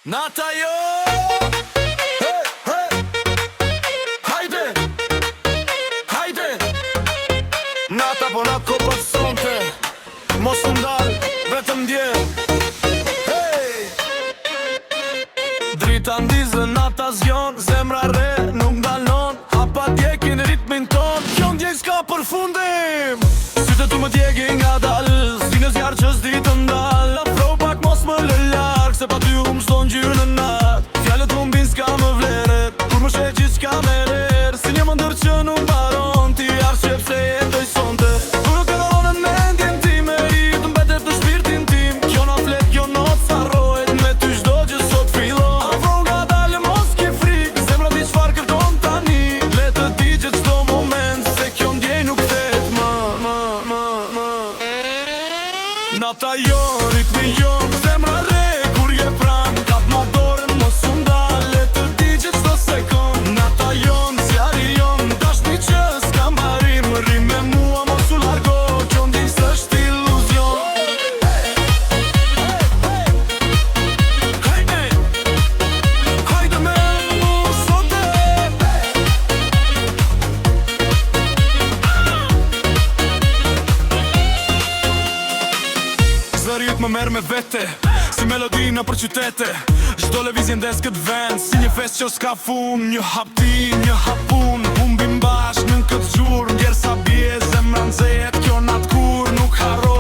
Nata jo hey, hey. Hajde Hajde Nata po na ko përsonte Mos u ndal, vetëm dje hey. Drita ndizë, nata zjon Zemra re, nuk ndalon Hapa djekin ritmin ton Kjo ndjek s'ka përfundim Sytë tu më djegi nga dal Si në zjarë që s'di të ndal Afro pak mos më lë larg Se pa ty s'do n'gjyrë në nat Fjallët më mbin s'ka më vlerët Kur më shë gjithë s'ka me rer Si një më ndër që nuk baron Ti arë që pse jetoj sonte Kur nuk e dalonë në mendjen time I të mbetet në shpirtin tim Kjo na flet, kjo not s'arrojt Me ty shdo që sot fillon Afro nga dalë mos ki frik Zemra di qfar kërton tani Le të di që qdo moment Se kjo ndjej nuk thet Nata jo, ritmi jo Zemra re kur je pran Kap ma dorën mos u ndal Le të di që qdo sekund Nata jon, zjarri jon Dashni që s'ka marim Rim me mua mos u largo Kjo ndin s'është iluzion Hajde Hajde me mu sote Zërit më merë me vete Si melodina për qytete Çdo lëvizje ndes këtë vend Si një fest që s'ka fun Një hap ti, një hap un Humbim bashk në këtë gjur Ndjerë sa bje zemra nxehet Kjo natë kur nuk harro